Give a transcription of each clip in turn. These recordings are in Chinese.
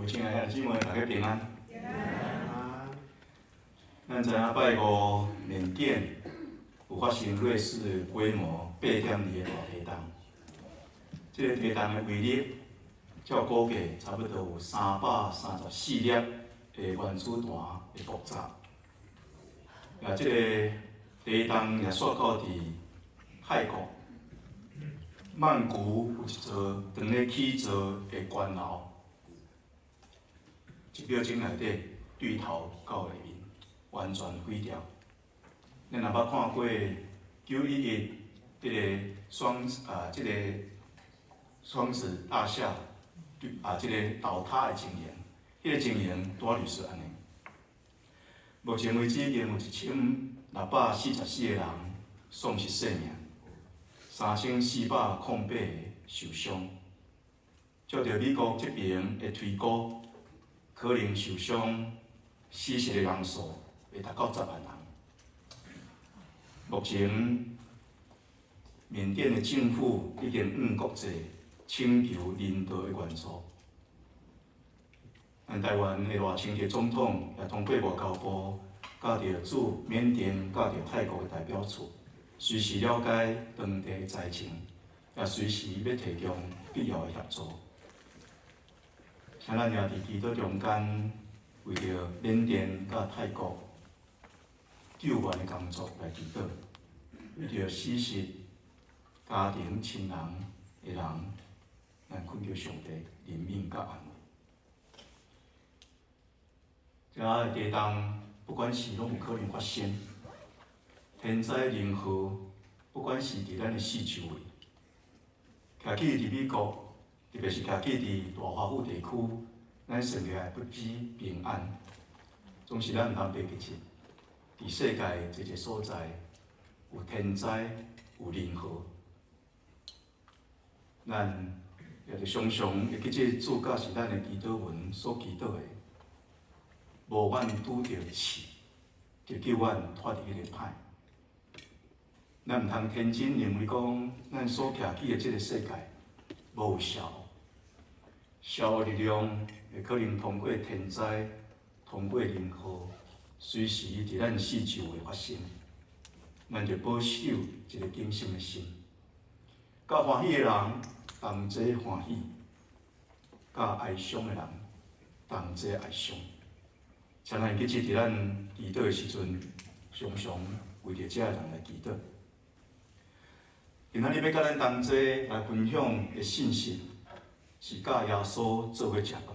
亲爱的姊妹，大家平安。平安。咱知影拜五缅甸有发生瑞士规模8.2的大地震，这个地震的威力，照估计差不多有334粒的原子弹的爆炸。这个地震也煞到伫泰国曼谷有一座长咧起座的高楼。1秒钟内底对头到下面，完全毁掉。咱若捌看过911这个双子大厦这个倒塌的情形，迄个情形大约是安尼。目前为止，已经有1644个人丧失性命，3408个受伤。照着美国这边的推估，可能受伤死失的人数会达到10万人。目前，缅甸的政府已经向国际请求人道的援助。咱台湾的赖清德总统也通过外交部，甲着驻缅甸、甲着泰国的代表处，随时了解当地的灾情，也随时要提供必要的协助。请咱也伫祈祷中间，为着缅甸甲泰国救援的工作来祈祷，为着死失家庭亲人的人，咱恳求上帝怜悯甲安慰。这的地震，不管是拢有可能发生，天灾人祸，不管是伫咱的四周围，徛起伫美国。特别是徛起伫大华府地区，咱生活不止平安，总是咱毋通袂记住，伫世界一个所在有天灾有人祸，咱也着常常会记这主角是咱的祈祷文所祈祷的，无阮拄着刺，就叫阮脱离迄个歹。咱毋通天真认为讲，咱所徛起的这个世界无有效。消的力量会可能通过天灾、通过人祸，随时伫咱四周会发生。咱就保守一个谨慎的心，甲欢喜的人同齐欢喜，甲哀伤的人同齐哀伤。请咱记住，伫咱祈祷的时阵，常常为着这人来祈祷。今仔日要甲咱同齐来分享的信息。是甲耶稣做伙食饭。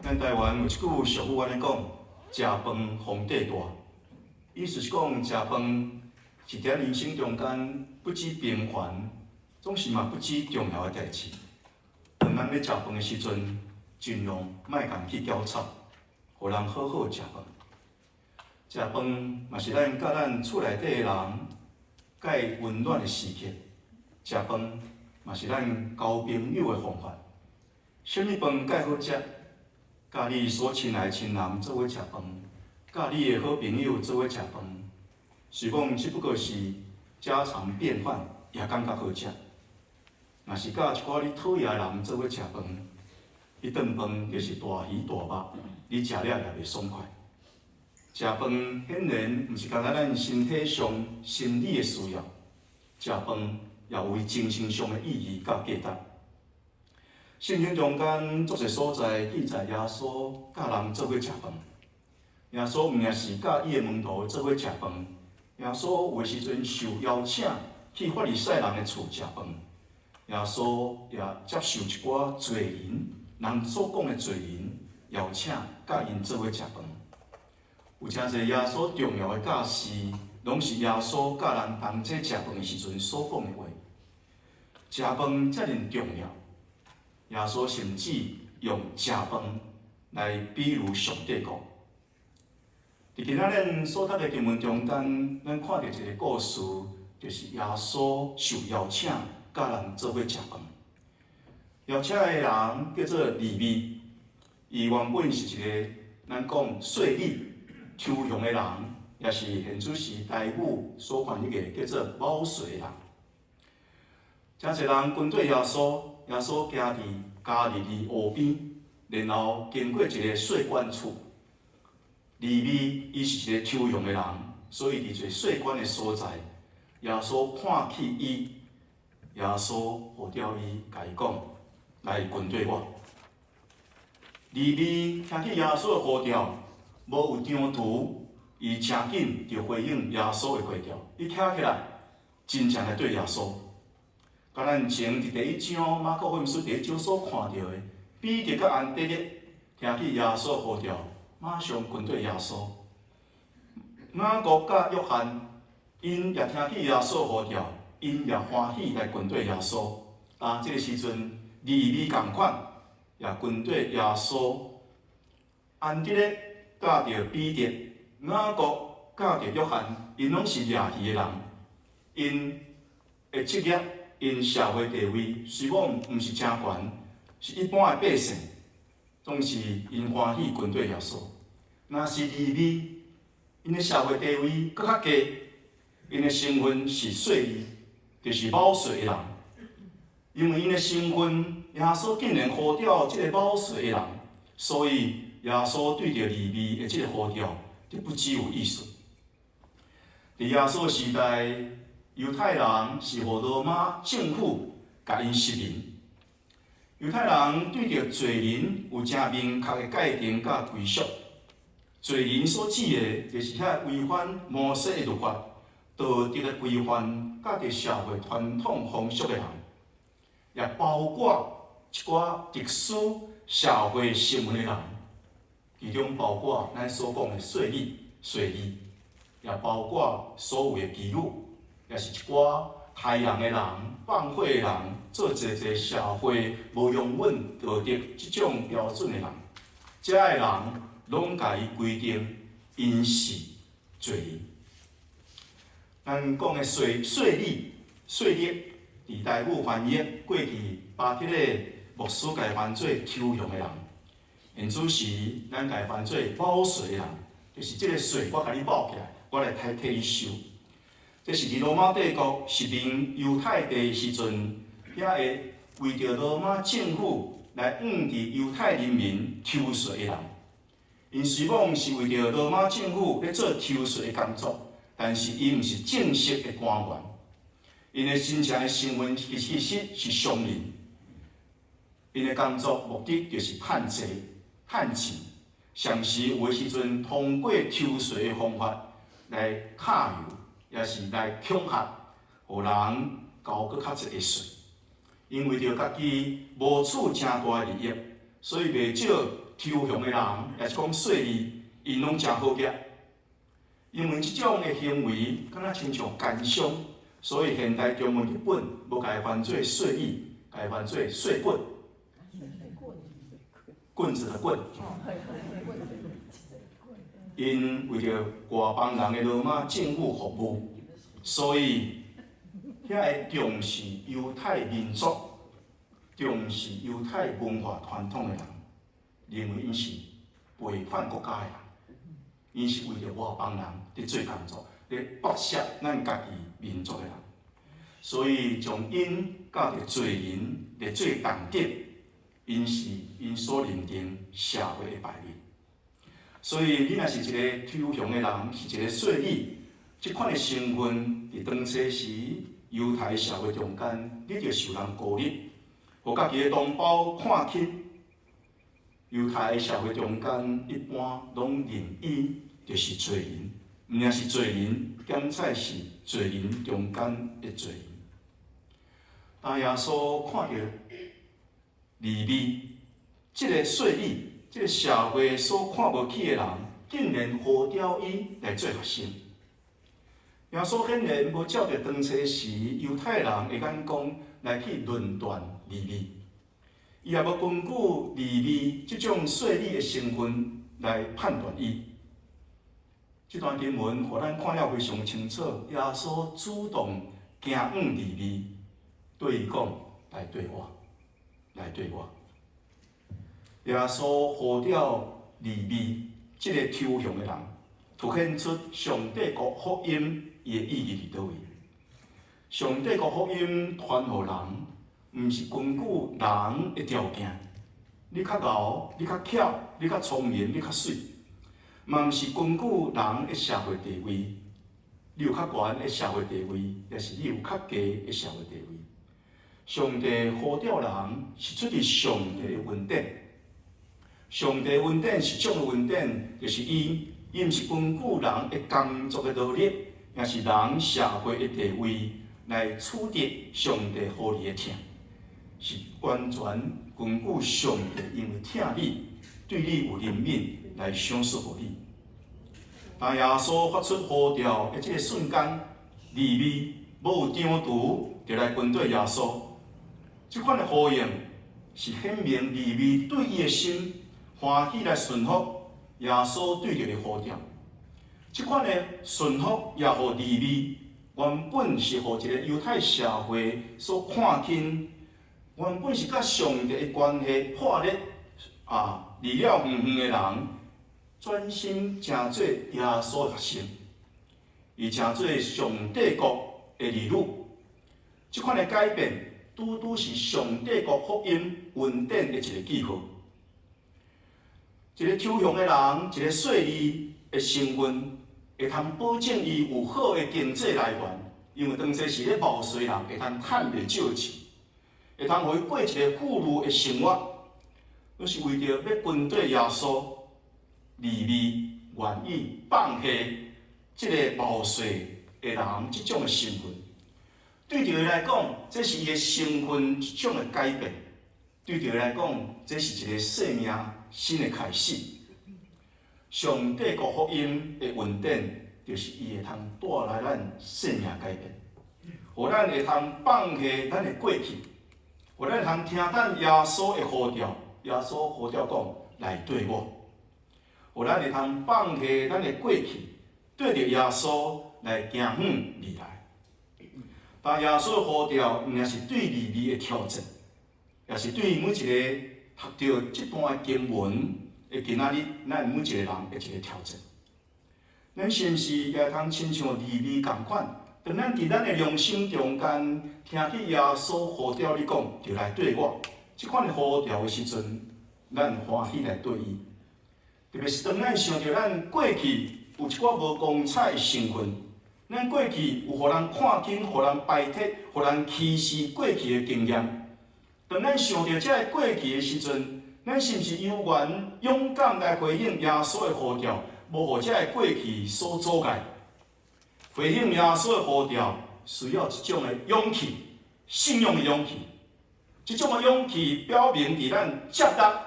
咱台湾有一句俗语安尼讲：食饭皇帝大。意思是讲，食饭是伫人生中间不止平凡，总是嘛不止重要的代志。当咱要食饭的时阵，尽量莫共去搅吵，互人好好食饭。食饭嘛是咱甲咱厝内底的人，甲伊温暖的时刻。食饭。嘛是咱交朋友的方法。什么饭介好食？甲你所亲爱的亲人做伙食饭，甲你的好朋友做伙食饭，是讲只不过是家常便饭，也感觉好食。若是甲一寡你讨厌的人做伙食饭，迄顿饭就是大鱼大肉，你食了也袂爽快。食饭显然毋是单单咱身体上、心理的需要，食饭。也有伊精神上的意义甲价值。圣经中间足侪所在记载耶稣甲人做伙食饭。耶稣毋也是甲伊的门徒做伙食饭，耶稣有时阵受邀请去法利赛人的厝食饭。耶稣也接受一寡罪人所讲的罪人邀请，甲因做伙食饭。有诚侪耶稣重要的教示，拢是耶稣甲人同齐食饭的时阵所讲的话。食饭遮尔重要，耶稣甚至用食饭来比喻上帝国。伫今仔日所读的经文中间，咱看到一个故事，就是耶稣受邀请，甲人做伙食饭。邀请的人叫做利未，伊原本是一个咱讲税吏、抽佣的人，也是现主时台语所翻译的叫做某税人。真侪人跟对耶稣，耶稣行伫加利利河边，然后经过一个税关处，利未伊是一个抽佣的人，所以伫一个税关的所在，耶稣看起伊，耶稣呼召伊，甲伊讲：来跟对我。利未听见耶稣的呼召，无有张图，伊诚紧就回应耶稣的呼召，伊站起来，真正来对耶稣。甲咱前伫第一章马可福音书第一章所看到的，彼得甲安德烈听见耶稣的呼召，马上跟对耶稣。雅各甲约翰，因也听见耶稣的呼召，因也欢喜来跟对耶稣。即个时阵，利未共款，也跟对耶稣。安德烈教着彼得，雅各教着约翰，因拢是掠鱼的人，因的职业。因社会地位虽讲毋是真悬，是一般的百姓，总是因欢喜跟对耶稣。若是利未，因的社会地位搁较低，因的身份是税吏，就是某税的人。因为因的身份，耶稣竟然呼召即个某税的人，所以耶稣对着利未的即个呼召，就不只有意思。伫耶稣的时代，犹太人是互罗马政府甲因实名。犹太人对着罪人有真明确的界定甲规束。罪人所指的，就是遐违反摩西的律法、道德的规范，甲着社会传统风俗的人，也包括一寡特殊社会新闻的人，其中包括咱所讲的税吏，也包括所有的妓女。也是一寡害人的人、放火的人，做一社会无拥稳道德即种标准的人，遮个人拢甲伊规定，因是罪人。咱讲的税吏，伫台语翻译过去巴铁的牧师甲伊翻做抽佣的人，现主时咱甲伊翻做包税的人，就是即个税我甲你包起来，我来替你收。这是伫罗马帝国实名犹太地时阵，遐会为着罗马政府来伫犹太人民抽税的人。因虽讲是为着罗马政府咧做抽税的工作，但是伊毋是正式的官员。因的真正的身份其实是商人。因的工作目的就是趁钱、趁钱，上时有的时阵通过抽税的方法来揢油。也是来恐吓，互人交搁较侪的税，因为着家己无处真大的利益，所以袂少抽佣的人，也是讲税吏，因拢真好业。因为即种的行为，敢若亲像奸商，所以现代中文日本无甲伊翻做税吏，甲伊翻做税棍，棍子的棍。因为着外邦人的罗马政府服务，所以遐会重视犹太民族、重视犹太文化传统的人，认为因是背叛国家的人，因是为着外邦人伫做工作，咧剥削咱家己民族的人，所以将因甲着罪人来做同等，因是因所认定社会的败类。所以，你若是一个抽佣的人，是一个税吏，即款的身份伫当初时犹太社会中间，你就受人孤立，互家己的同胞看轻。犹太社会中间一般拢认伊就是罪人，毋仅是罪人，兼且是罪人中间的罪人。当耶稣看到利未即个税吏，即个社会所看无起的人，竟然呼召伊来做学生。耶稣显然无照着当初时犹太人的眼光来去论断利未，伊也无根据利未即种税吏的身份来判断伊。这段经文互咱看了非常清楚，耶稣主动行往利未，对伊讲：来对我，来对我。耶稣呼召利未即个抽象的人，凸显出上帝国福音伊的意义伫倒位。上帝国福音传互人，毋是根据人的条件，你较敖，你较巧，你较聪明，你较水，嘛毋是根据人的社会地位，你有较悬的社会地位，也是你有较低的社会地位。上帝呼召人是出于上帝的恩典。上帝恩典是种的恩典，就是伊毋是根据人的工作的劳力，也是人社会的地位来取得上帝互你的疼，是完全根据上帝因为疼你，对你有怜悯来赏赐互你。当耶稣发出呼召的这个瞬间，利未无有张图就来跟对耶稣，这款的呼应是显明利未对伊的心欢喜来顺服耶稣对着的呼召。这款的顺服也互利未原本是互一个犹太社会所看轻，原本是甲上帝的关系破裂离了远远的人，专心成做耶稣的学生，伊成做上帝国的儿女。这款的改变，拄拄是上帝国福音恩典的一个记号。一个抽象的人，一个税吏的身份，会通保证伊有好的经济来源，因为当初是咧冒税人，会通趁袂少钱，会通互伊过一个富裕的生活。那是为着要跟对耶稣，利未愿意放下这个冒税的人这种的身份。对着伊来讲，这是伊的身份一种的改变；对着伊来讲，这是一个生命新的开始。上帝国福音的恩典，就是伊会通带来咱生命改变，互咱会通放下咱的过去，互咱会通听咱耶稣的呼召。耶稣呼召讲：“来对我。”互咱会通放下咱的过去，对着耶稣来行远未来。但耶稣的呼召，毋仅是对利未的挑战，也是对每一个读到这段经文的今仔日，咱每一个人的一个挑战。咱是毋是也会通亲像利未共款？当咱伫咱的良心中间，听见耶稣呼召你讲，就来对我。这款的呼召的时阵，咱欢喜来对伊。特别是当咱想着咱过去有一寡无光彩的身份，咱过去有互人看轻、互人排斥、互人歧视过去的经验。当咱想着这个过去的时阵，咱是毋是犹原勇敢来回应耶稣的呼召，无互这个过去所阻碍？回应耶稣的呼召，需要一种的勇气，信仰的勇气。这种的勇气表明，伫咱接纳，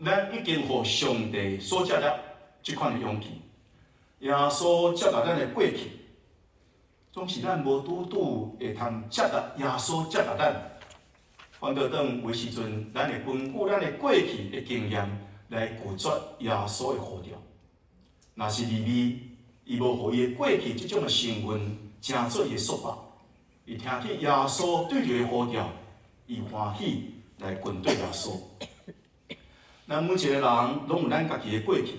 咱已经互上帝所接纳这款的勇气。耶稣接纳咱的过去，总是咱无拄会通接纳耶稣接纳咱。反倒当有时阵，咱会根据咱的过去的经验来拒绝耶稣的呼召。若是利未，伊无互伊的过去这种的身份成做伊的束缚，伊听见耶稣对伊的呼召。伊欢喜来跟对耶稣。咱每一个人拢有咱家己的过去，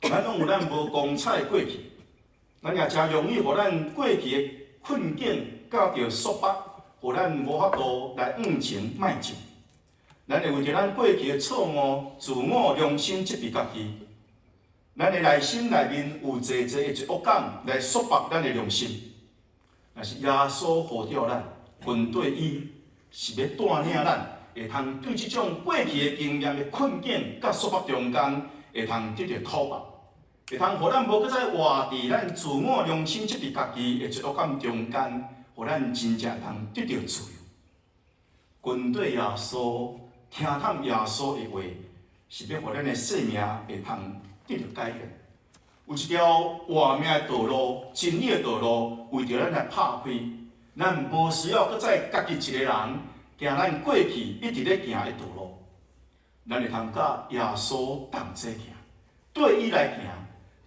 咱拢有咱无光彩的过去，咱也真容易互咱过去的困境教着束缚，互咱无法度来向前迈进。咱会为着咱过去的错误、自我、良心责备家己。咱的内心内面有济济的罪恶感来束缚咱的良心。但是耶稣呼召咱跟对伊。是要带领咱，会通对这种过去的经验的困境甲束缚中间，会通得到突破，会通互咱无搁再活伫咱自我良心责备家己的罪恶感中间，互咱真正会通得到自由。跟对耶稣，听探耶稣的话，是要互咱的生命会通得到改变。有一条活命的道路、真理的道路，为着咱来拍开。咱无需要搁再家己一个人行咱过去一直咧行的道路，咱会通甲耶稣同齐行，对伊来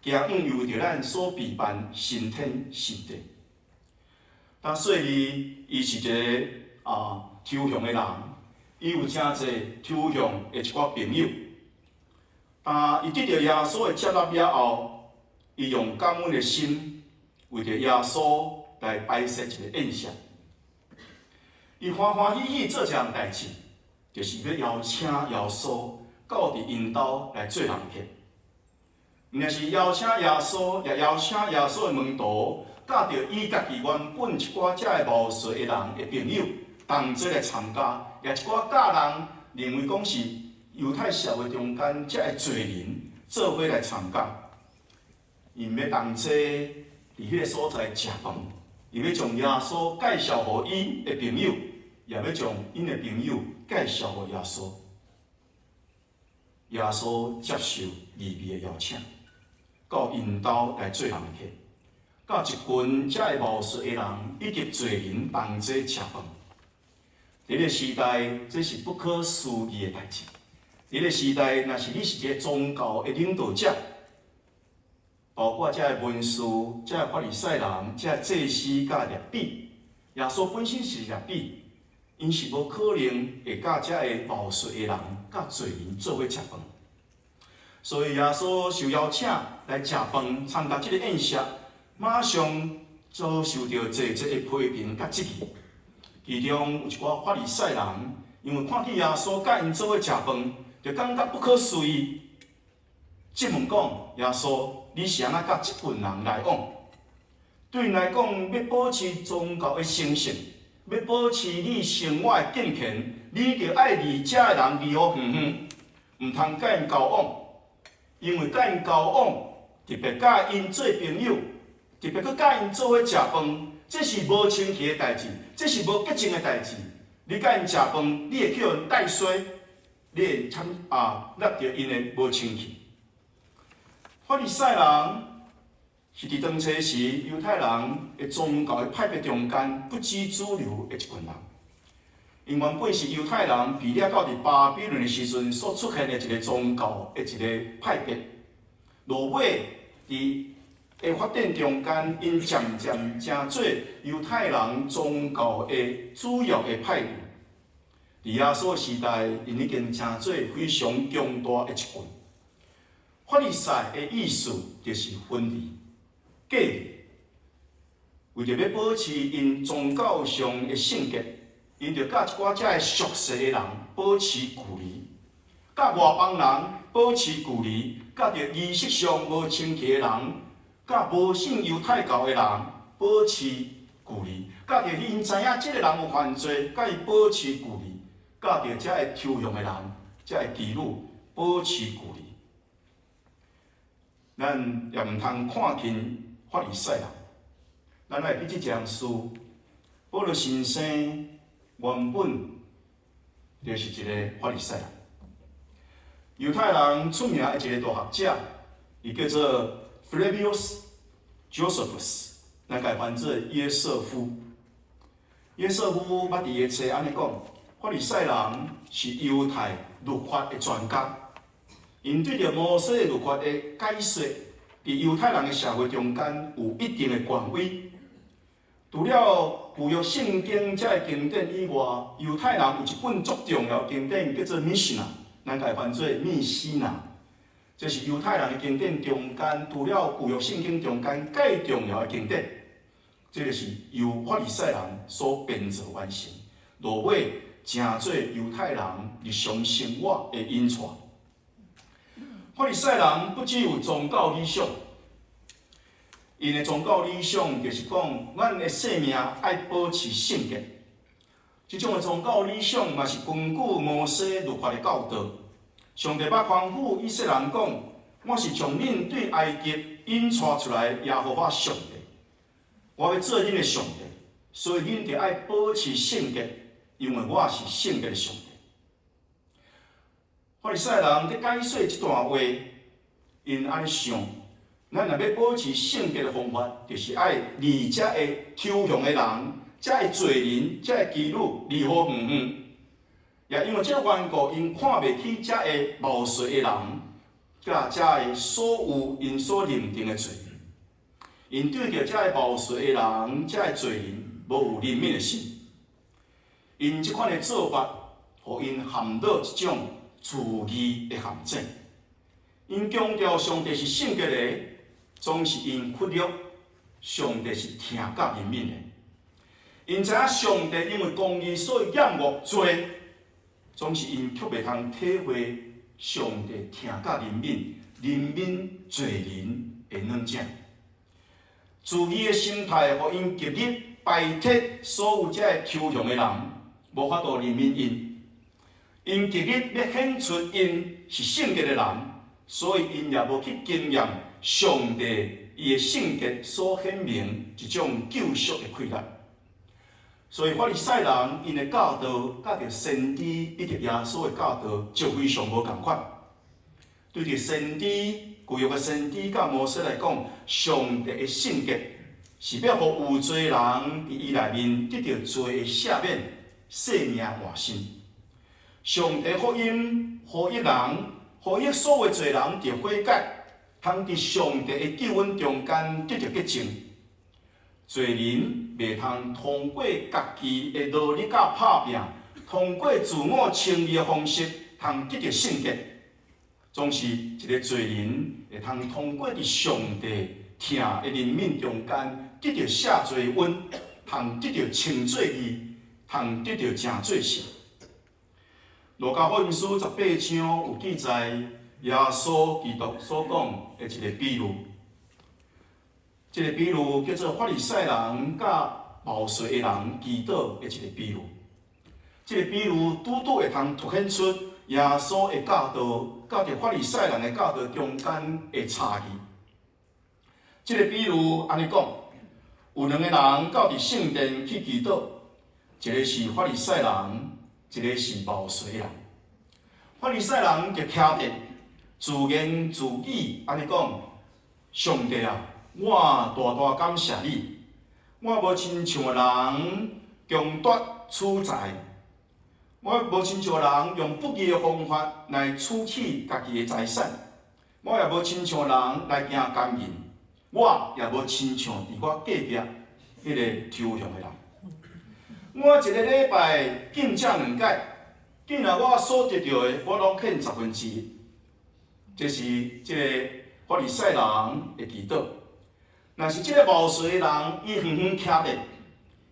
行，行远为着咱所避办新天新地。但所以伊是一个抽象的人，伊有真侪抽象的一寡朋友。但伊得到耶稣的接纳了后，伊用感恩的心为着耶稣。来摆设一个宴席，伊欢欢喜喜做这样代志，就是要邀请耶稣到伫因兜来做人客。毋但是邀请耶稣，也邀请耶稣的门徒，甲着伊家己原本一寡遮的无罪的人的朋友，同齐来参加，也一寡教人认为讲是犹太社会中间遮的罪人，做伙来参加。因要同齐伫迄个所在食饭，伊要将耶稣介绍互因的朋友，也要将因的朋友介绍互耶稣。耶稣接受利未的邀请，到因兜来做人客，甲一群遮个无罪的人以及罪人同齐食饭。伫个时代，这是不可思议的代志。伫个时代，若是你是一个宗教的领导者，包括遮个文士、遮个法利赛人、遮个祭司甲律比，耶稣本身是律比，因是无可能会甲遮个无罪的人、甲罪人做伙食饭。所以耶稣受邀请来食饭，参加这个宴席，马上遭受到济济的批评甲质疑。其中有一寡法利赛人，因为看见耶稣甲因做伙食饭，就感觉不可思议，质问讲：耶稣，你是安怎甲即群人来往？对因来讲，要保持宗教的神圣，要保持你生活的敬虔，你着爱离遮的人离好远远，毋通甲因交往。因为甲因交往，特别甲因做朋友，特别佮甲因做伙食饭，这是无清气的代志，这是无洁净的代志。你甲因食饭，你会叫因带衰，你会纳着因的无清气。法利赛人是伫当初时犹太人的宗教的派别中间不知主流的一群人。因原本是犹太人被掠到伫巴比伦的时阵所出现的一个宗教的一个派别，落尾伫的发展中间，因渐渐成做犹太人宗教的主要的派别。伫耶稣时代，因已经成做非常强大的一群。法利赛的意思就是分离、隔离，为着要保持因宗教上的圣洁。因着甲一寡遮个俗世的人保持距离，甲外邦人保持距离，甲着仪式上无清气的人，甲无信犹太教的人保持距离，甲着因知影即个人有犯罪，甲伊保持距离，甲着遮个抽象的人、遮个妓女保持距离。咱也毋通看轻法利赛人，咱来比即件事，保罗先生。原本就是一个法利赛人，犹太人出名的一个大学者，伊叫做 Flavius Josephus， 咱家翻做约瑟夫。约瑟夫捌伫伊册安尼讲，法利赛人是犹太律法的专家，因对着摩西的律法的解说，伫犹太人的社会中间有一定的权威。除了旧约圣经这个经典以外，犹太人有一本足重要的经典叫做《密西娜》，咱家翻做密西娜。这是犹太人的经典中间，除了旧约圣经中间最重要的经典。这就是由法利赛人所编造完成，落尾成做犹太人日常生活的印传。法利赛人不只有宗教理想。因的宗教理想就是讲，咱的生命爱保持圣洁。这种的宗教理想嘛是根据摩西律法的教导。上帝捌吩咐以色列人讲：“我是从恁对埃及引带出来耶和华上帝，我要做恁的上帝，所以恁得爱保持圣洁，因为我是圣洁的上帝。”法利赛人伫解说这段话，因安尼想。咱若要保持圣洁的方法，就是爱离遮个抽象的人、遮个罪人、遮个妓女离好远远。也因为这个缘故，因看袂起遮个无罪的人，甲遮个所有因所认定的罪人。因对着遮个无罪的人、遮个罪人无有怜悯的心。因这款的做法，互因陷入一种自义的陷阱。因强调上帝是圣洁的。总是因忽略上帝是疼甲怜悯的，因知影上帝因为公义所以厌恶罪，总是因却袂通体会上帝疼甲怜悯罪人的软弱。自义的心态，互因极力排斥所有遮个抽象的人，无法度怜悯因。因极力要显出因是圣洁的人，所以因也无去经验上帝伊的圣洁所显明一种救赎的快乐。所以法利赛人因的教导，甲着先知以及耶稣的教导就非常无共款。对着先知旧约的先知甲摩西来讲，上帝的圣洁是要互有罪人伫伊内面得到罪的赦免、生命换新。上帝福音，互一人，互伊所有罪人得悔改，通伫上帝的救恩中间得到洁净。罪人袂通过家己的努力甲拍拼，通过自我称义的方式，通得到圣洁。总是一个罪人会通过伫上帝疼的怜悯中间得到赦罪恩，通得到称罪义，通得到正罪性。路加福音书18章有记载耶稣基督所讲的一个比喻，这个比喻叫做法利赛人甲报税的人祈祷的一个比喻。这个比喻拄会凸显出耶稣的教导甲着法利赛人的教导中间的差异。这个比喻安尼讲，有两个人到伫圣殿去祈祷，一个是法利赛人，一个是报税人。法利赛人就徛伫自言自语安尼讲：上帝啊，我大大感谢你，我无亲像人强夺取财。我无亲像人用不义的方法来取起家己的财产，我也无亲像人来行奸淫，我也无亲像伫我隔壁迄个抽象的人。我一个礼拜敬正2届，竟然我所得到的我拢欠1/10。这是即个法利赛人的祈祷。若是即个报税的人，伊远远徛伫，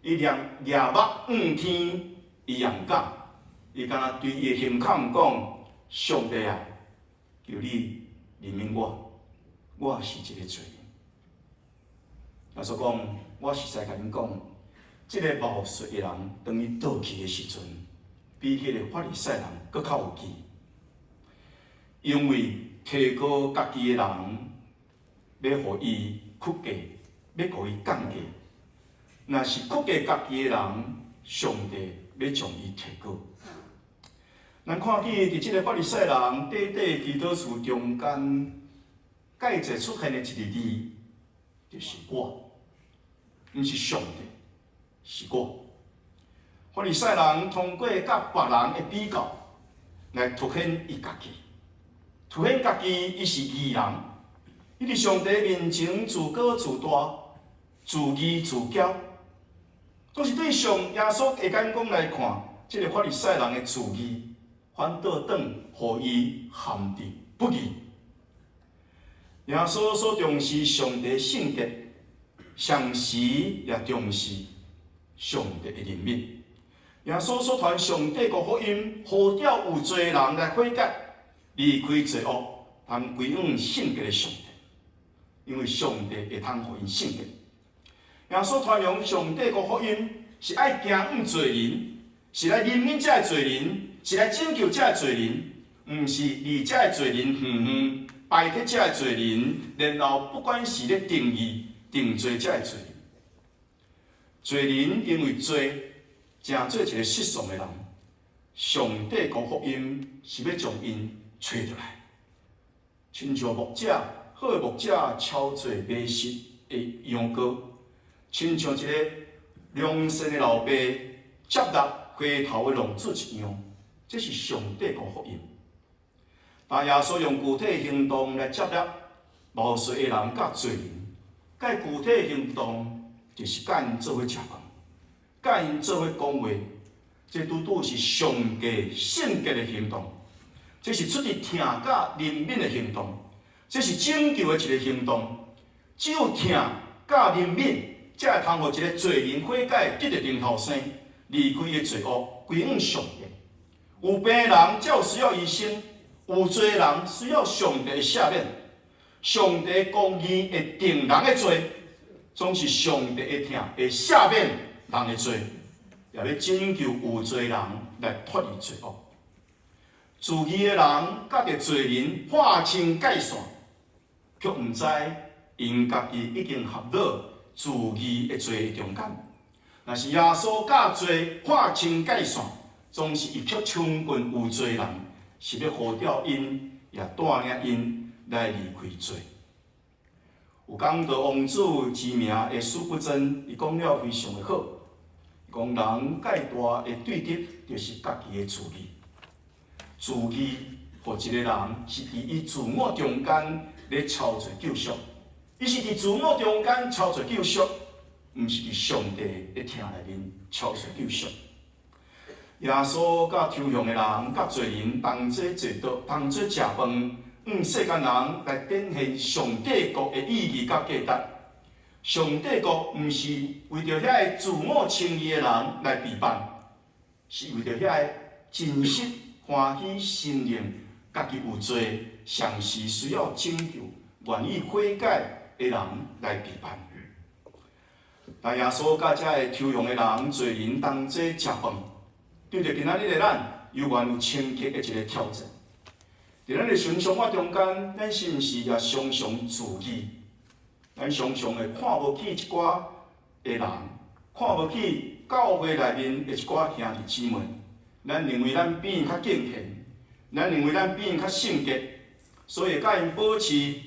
伊额目天，伊也毋敢。伊敢若对伊的胸腔讲：上帝啊，求你怜悯我，我是一个罪人。耶稣讲：我实在甲恁讲，即个报税的人，当伊倒去的时阵，比迄个法利赛人搁较有记，因为提高家己的人，要互伊屈价，要互伊降价。若是屈价家己的人，上帝要将伊提高。咱看见伫即个法利赛人短祈祷词中间，介济出现的一个字，就是我，毋是上帝，是我。法利赛人通过甲别人的比较，来凸显伊家己，凸显家己伊是义人，伊伫上帝面前自高自大，自义自骄。都是对上耶稣的眼光来看，即个法利赛人的自义。反倒转，互伊陷伫不义。耶稣所重视上帝圣洁，同时也重视上帝的怜悯。耶稣所传上帝个福音，呼召有罪人来悔改，离开罪恶，通归向圣洁的上帝。因为上帝会通互因圣洁。耶稣传扬上帝个福音，是爱行向罪人，是来怜悯遮个罪人。是来拯救遮个罪人，毋是离遮个罪人远远，排斥遮个罪人，然后不管是咧定义、定罪遮个罪人。罪人因为罪，成做一个失丧的人。上帝个福音是要将因找倒来，亲像牧者，好的牧者超做迷失的羊羔，亲像一个良善的老爸接纳回头的浪子一样。这是上帝个福音，但耶稣用具体行动来接纳报税的人甲罪人。甲具体行动就是甲因做伙食饭，甲因做伙讲话，这拄是上帝圣洁的行动。这是出于疼甲怜悯的行动，这是拯救的一个行动。只有疼甲怜悯，才会通互一个罪人悔改，得到重头生，离开的罪恶，归向上帝。有病的人才有需要医生，有罪的人需要上帝的赦免。上帝公义会定人的罪，总是上帝会听，会赦免人的罪，也要拯救有罪人来脱离罪恶。自义的人甲着罪人划清界线，却毋知因家己已经合到自义的罪中间。若是耶稣甲罪划清界线，总是一曲冲棍有罪人，是要呼召因，也带领因来离开罪。有讲到王子之名会死不真，伊讲了非常的好。伊讲人介大的对敌，就是家己的自义。自义，互一个人是伫伊自我中间咧操作救赎，伊是伫自我中间操作救赎，毋是伫上帝的听内面操作救赎。耶稣甲抽象的人、甲罪人同齐坐倒，同齐食饭，世间人来展现上帝国的意义甲价值。上帝国毋是为着遐个自我称义的人来备办，是为着遐个真实欢喜心灵家己有罪、常时需要拯救、愿意悔改的人来备办。但耶稣甲遮个抽象的人、罪人同齐食饭，对着今仔日的咱，犹原有深刻的一个挑战。伫咱的寻生活中间，咱是毋是也常常自义？咱常常会看无起一寡的人，看无起教会内面的一寡兄弟姊妹。咱认为咱比因较敬虔，咱认为咱比因较圣洁，所以甲因保持一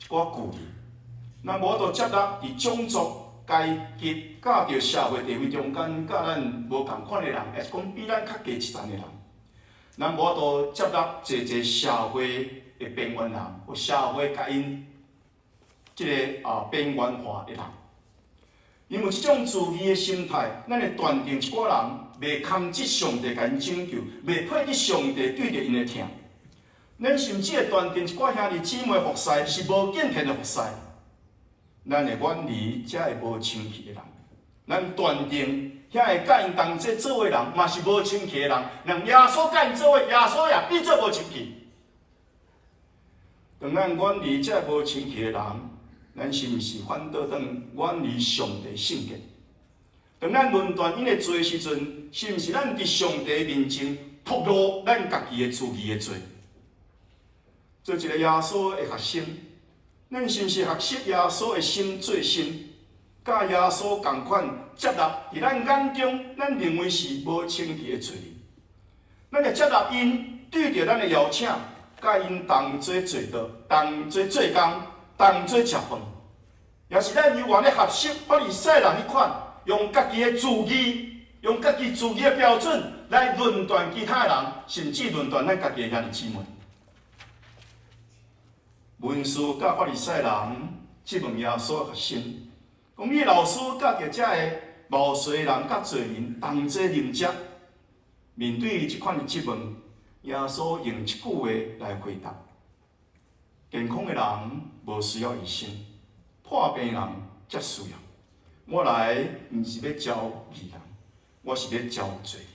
寡距离。咱无度接纳伫种族、阶级、甲着社会地位中间，甲咱无共款的人，也是讲比咱较低一层的人。咱无度接纳侪社会的边缘人，或社会甲因即个边缘化的人。因为即种自义的心态，咱会断定一寡人袂堪值上帝甲因拯救，袂配得上帝对着因的听。咱甚至会断定一寡兄弟姊妹服侍是无敬虔的服侍，咱会远离遮个无清气的人。咱断定遐个甲因同齐做伙人，嘛是无清气的人。让耶稣甲因做伙，耶稣也必做无清气。当咱远离遮无清气的人，咱是毋是反倒转远离上帝圣洁？当咱论断因的罪时阵，是毋是咱伫上帝面前暴露咱家己的自义的罪？做一个耶稣的学生，咱是毋是学习耶稣的心做心？甲耶稣同款接纳伫咱眼中，咱认为是无清气的罪人，咱就接纳因对着咱的邀请，甲因同齐坐倒，同齐做工，同齐食饭，也是咱犹原咧学习法利赛人迄款，用家己的自义，用家己自义的标准来论断其他人，甚至论断咱家己的兄弟姊妹。文士甲法利赛人质问耶稣的学生。讲你老师甲着遮个冒税人甲罪人同齐啉食，面对即款的质问，耶稣用一句话来回答：健康的人无需要医生，破病人才需要。我来毋是要招义人，我是要招罪人。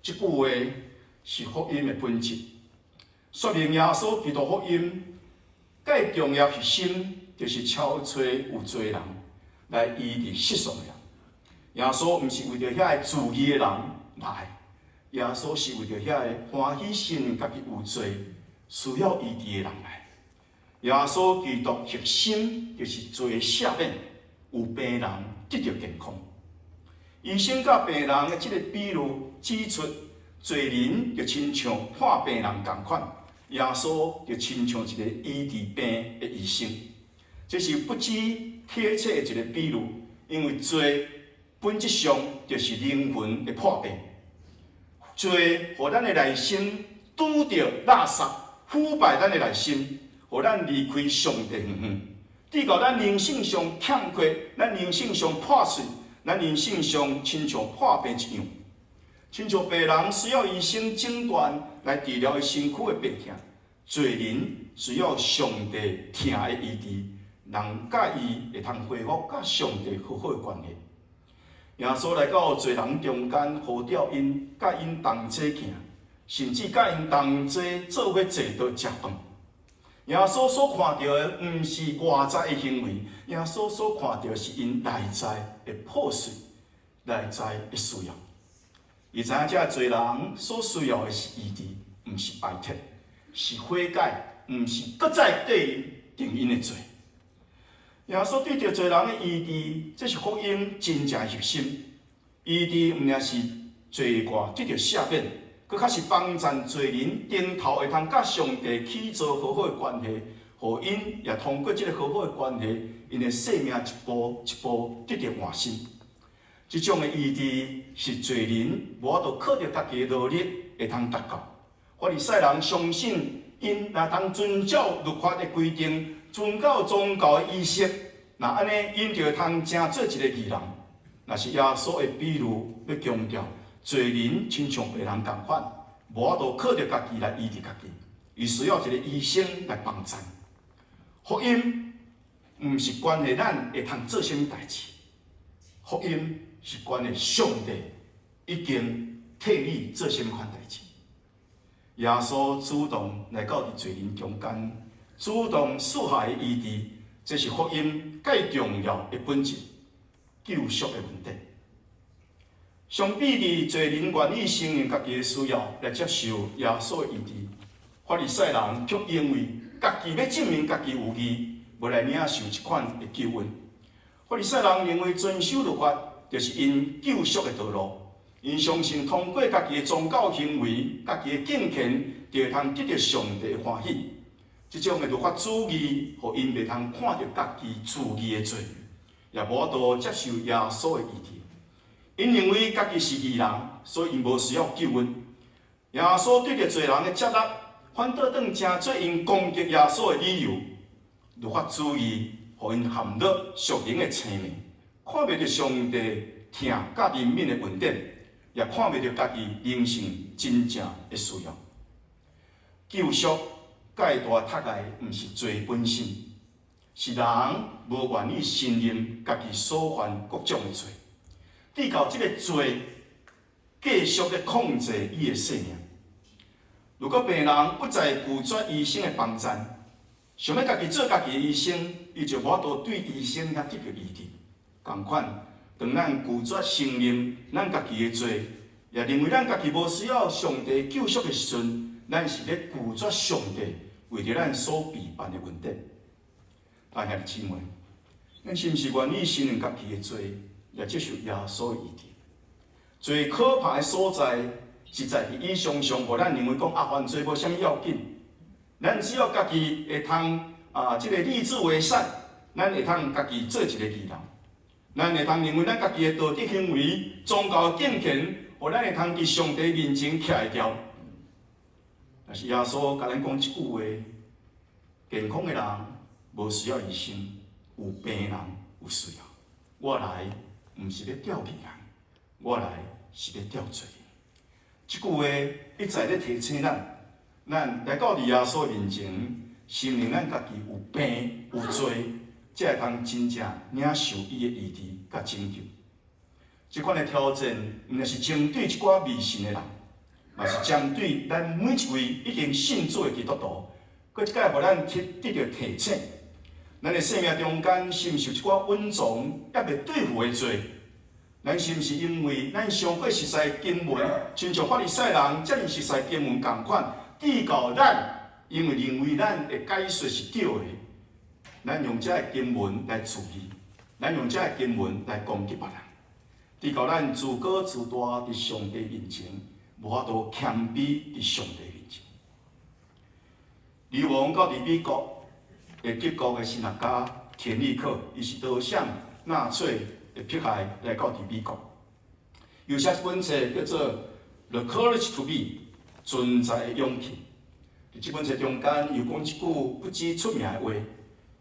即句话是福音的本质，说明耶稣基督福音最重要核心。就是超找有罪人来医治失丧的人。耶稣毋是为着遐个自义的人来，耶稣是为着遐个欢喜心家己有罪需要医治的人来。耶稣基督核心就是罪赦免，有病人得到健康。医生甲病人的即个比喻指出，罪人就亲像看病人同款，耶稣就亲像一个医治病的医生。这是不知贴切的一个比喻，因为罪本质上就是灵魂的破病，罪互咱的内心拄着垃圾，腐败咱的内心，互咱离开上帝远远，直到咱人性上欠缺，咱人性上破碎，咱人性上亲像破病一样，亲像病人需要医生诊断来治疗伊身躯的病痛，罪人需要上帝听的医治。人甲伊会通恢复甲上帝好好的关系。耶稣来到罪人中间，呼召因，甲因同齐行，甚至甲因同齐做伙坐倒食饭。耶稣所看到的，毋是外在的行为，耶稣所看到是因内在的破碎、内在的需要。伊知影这罪人所需要的是医治，毋是摆脱，是悔改，毋是搁再定因的罪。耶稣对着罪人的医治，这是福音真正核心。医治毋仅是罪过得到赦免，佮较是帮助罪人顶头会通甲上帝起造和好的关系，互因也通过这个和好的关系，因的生命一步一步得到换新。这种的医治是罪人无法度靠着家己的努力会通达到。法利赛人相信，因若通遵照律法的规定，遵照宗教的仪式，那安尼因就会通成做一个义人。若是耶稣的比喻要强调，罪人亲像别人同款，无法度靠着家己来医治家己，伊需要一个医生来帮衬。福音毋是关系咱会通做啥物代志，福音是关系上帝已经替你做啥物款代志。耶稣主动来到伫罪人中间，主动赐下的医治，这是福音最重要的本质，救赎的问题。相比伫罪人愿意承认家己的需要来接受耶稣的医治，法利赛人却因为家己要证明家己有义，无来领受一款的救恩。法利赛人认为遵守律法就是因救赎的道路，因相信通过家己的宗教行为、家己的敬虔，就会通得到上帝的欢喜。这种的律法主义，互因袂通看到家己自义的罪，也无法度接受耶稣的医治。因认为家己是义人，所以因无需要救恩。耶稣对着罪人的接纳，反倒当成做因攻击耶稣的理由。律法主义，互因陷入属灵的青迷，看袂到上帝疼甲人民的恩典，也看袂到家己人生真正的需要。救赎介大读的，毋是罪本身，是人无愿意承认家己所犯各种的罪，直到这个罪继续咧控制伊的生命。如果病人不再拒绝医生的帮衬，想要家己做家己的医生，伊就无法度对医生遐得到医治。同款，当咱拒绝承认咱家己的罪，也认为咱家己无需要上帝救赎的时阵，咱是咧拒绝上帝为着咱所避办的问题。弟兄姊妹，咱是毋是愿意承认家己的罪，也接受耶稣的医治？最可怕的所在，是在伊常常互咱认为讲犯罪无啥物要紧，咱只要家己会通即个立志为善，咱会通家己做一个义人，咱会通认为咱家己的道德行为、宗教敬虔，互咱会通伫上帝面前徛会牢。但是耶稣甲咱讲一句话：健康的人无需要医生，有病人有需要。我来毋是要钓义人，我来是要钓罪人。这句话一再咧提醒咱来到耶稣面前，承认咱家己有病有罪，才会通真正领受伊的医治甲拯救。这款的挑战，毋但是针对一寡迷信的人，嘛是针对咱每一位已经信主的基督徒，搁一届互咱得到提醒。咱的生命中间，是毋是有一寡隐藏也未对付的罪？咱是毋是因为咱上过熟悉经文，亲像法利赛人遮尔熟悉经文同款，致到咱因为认为咱的解说是对的，咱用遮个经文来质疑，咱用遮个经文来攻击别人，致到咱自高自大伫上帝面前，无法度谦卑伫上帝面前。流亡到伫美国的德国的神学家田立克，伊是导向纳粹的迫害来到伫美国，有写一本册叫做《The Courage to Be》，存在的勇气。伫这本册中间又讲一句不知出名的话，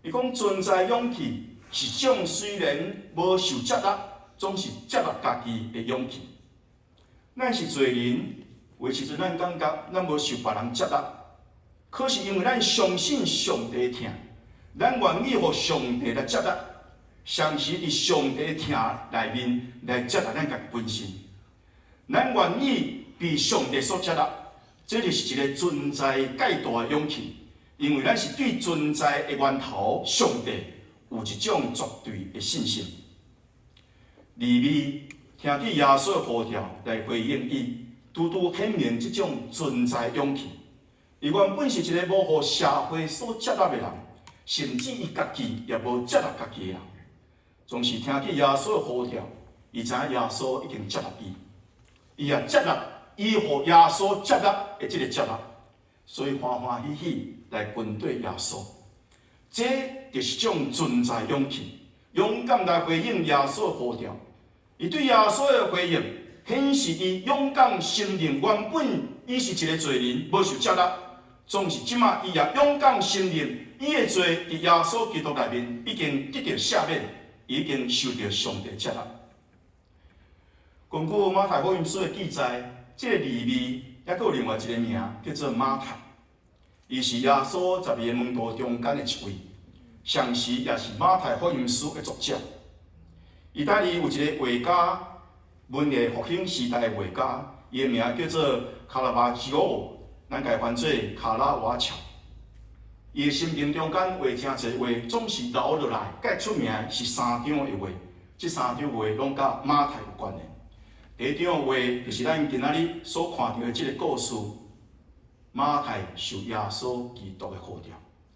伊讲存在勇气是种虽然无受接纳，总是接纳家己的勇气。咱是罪人，有时阵咱感觉咱无受别人接纳，可是因为咱相信上帝疼，咱愿意互上帝来接纳，常时伫上帝听内面来接纳咱家己本身。咱愿意被上帝所接纳，这就是一个存在介大的勇气，因为咱是对存在的源头上帝有一种绝对的信心。利未听见耶稣的呼召来回应伊，拄拄显明这种存在勇气。伊原本是一个无互社会所接纳的人，甚至伊家己也无接纳家己的人。总是听见耶稣的呼召，伊知影耶稣已经接纳伊，伊也接纳伊互耶稣接纳的这个接纳，所以欢欢喜喜来跟对耶稣。这就是一种存在勇气，勇敢来回应耶稣的呼召。伊对耶稣的回应，显示伊勇敢承认原本伊是一个罪人，无受接纳。总是即马，伊也勇敢承认，伊的罪伫耶稣基督内面已经得到赦免，已经受到上帝接纳。根据马太福音书的记载，这个利未还佫有另外一个名叫做马太，伊是耶稣12个门徒中间的一位，同时也是马太福音书的作者。意大利有一个画家，文艺复兴时代的画家，伊的名叫做卡拉瓦乔奥。咱家翻做卡拉瓦乔，伊的生平中间画真侪画，总是留落来。介出名是3张的画，这3张画拢甲马太有关的。第一张画就是咱今仔日所看到的这个故事：马太受耶稣基督的呼召，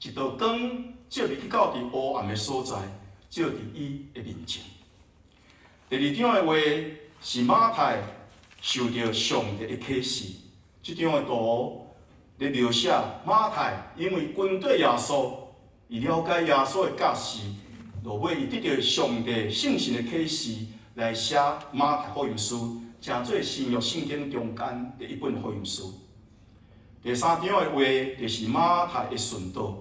一道光照入去到伫黑暗的所在，照伫伊的面前。第二张的画是马太受到上帝的启示，这张的图。咧描写马太，因为跟对耶稣，伊了解耶稣的教示，落尾伊得到上帝圣神的启示，来写马太福音书，成做新约圣经中间的一本福音书。第三张的画就是马太的顺道，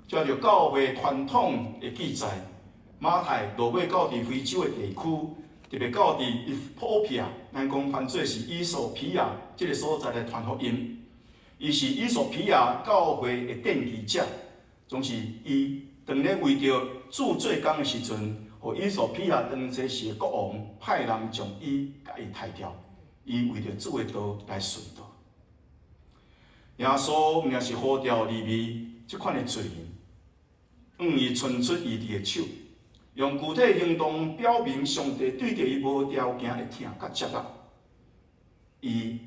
照着教会传统的记载，马太落尾到伫非洲的地区，特别到伫伊普皮亚，咱讲翻做是伊索比亚这个所在来传福音。伊是伊索比亚教会的奠基者，总是伊当咧为着铸罪工的时阵，互伊索比亚当这时的国王派人将伊甲伊杀掉，伊为着主的道来顺道。耶稣毋也是呼召利未这款的罪人，伊伸出伊的手，用具体行动表明上帝对着伊无条件的听甲接纳，伊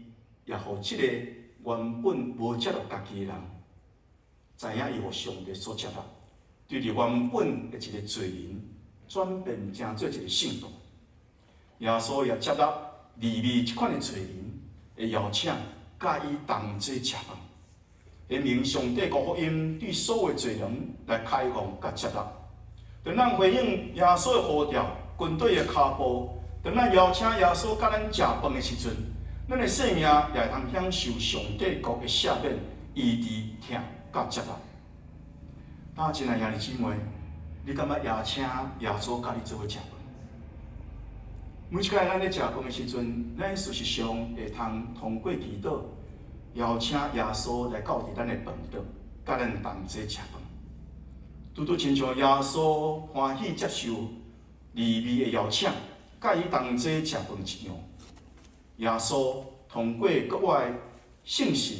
也互这个。原本无接纳家己的人，知影伊互上帝所接纳，对着原本的一个罪人，转变成做一个圣徒。耶稣也接纳利未这款的罪人的邀请，甲伊同齐食饭，显明上帝国福音对所有罪人来开放甲接纳。当咱回应耶稣的呼召，军队的脚步，当咱邀请耶稣甲咱食饭的时阵。咱的生命也会通享受上帝国的赦免、医治、听甲接纳。那亲爱兄弟姊妹，你敢捌邀请耶稣甲你做伙食饭？每一摆咱咧食饭的时阵，咱事实上会通过祈祷，邀请耶稣来到伫咱的饭桌，甲咱同齐食饭。拄拄亲像耶稣欢喜接受利未的邀请，甲伊同齐食饭一样。耶稣通过国外圣神，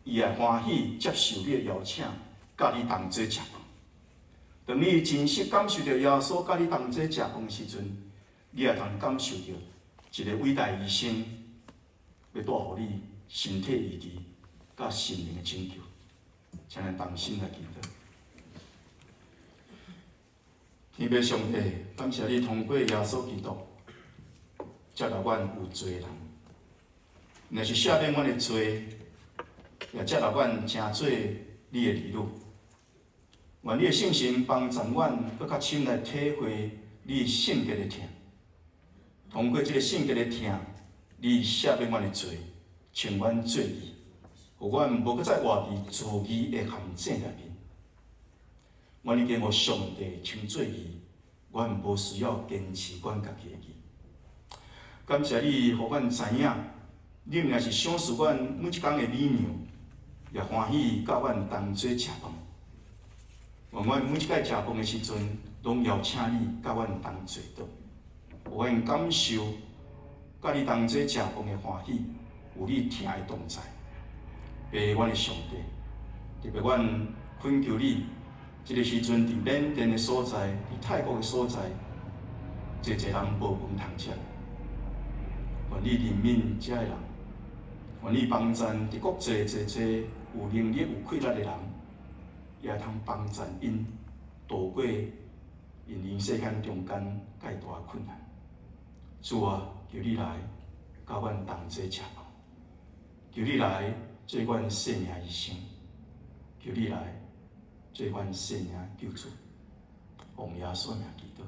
伊也欢喜接受你的邀请，甲你同齐食饭。当你真实感受到耶稣甲你同齐食饭的时阵，你也通感受到一个伟大医生要带予你身体医治，甲心灵的拯救。请咱同心来祈祷。天父上帝，感谢你通过耶稣基督，接纳阮有罪的人。若是赦免阮的罪，也接纳阮成做你的儿女。愿你的圣神帮助阮，搁较深来体会你圣洁的疼。通过这个圣洁的疼，你赦免阮的罪，清阮罪义，互阮无搁再活伫自义的陷阱内面。阮已经互上帝清罪义，阮无需要坚持阮家己的义。感谢你，互阮知影。你毋也是赏赐阮每一天的美妙，也欢喜甲阮同齐食饭。愿阮每一摆食饭的时阵，拢邀请你甲阮同坐倒，有阮感受，甲你同齐食饭的欢喜，有你听的同在。爸，阮的上帝，特别阮恳求你，即个时阵伫缅甸的所在，伫泰国的所在，侪侪人无饭通食。愿你怜悯遮的人，愿你帮赞伫国际侪有能力、有气力的人，也通帮赞因度过因世间中间介大的困难。主啊，求你来甲阮同齐吃饭，求你来做阮生命医生，求你来做阮生命救主。奉耶稣名祈祷。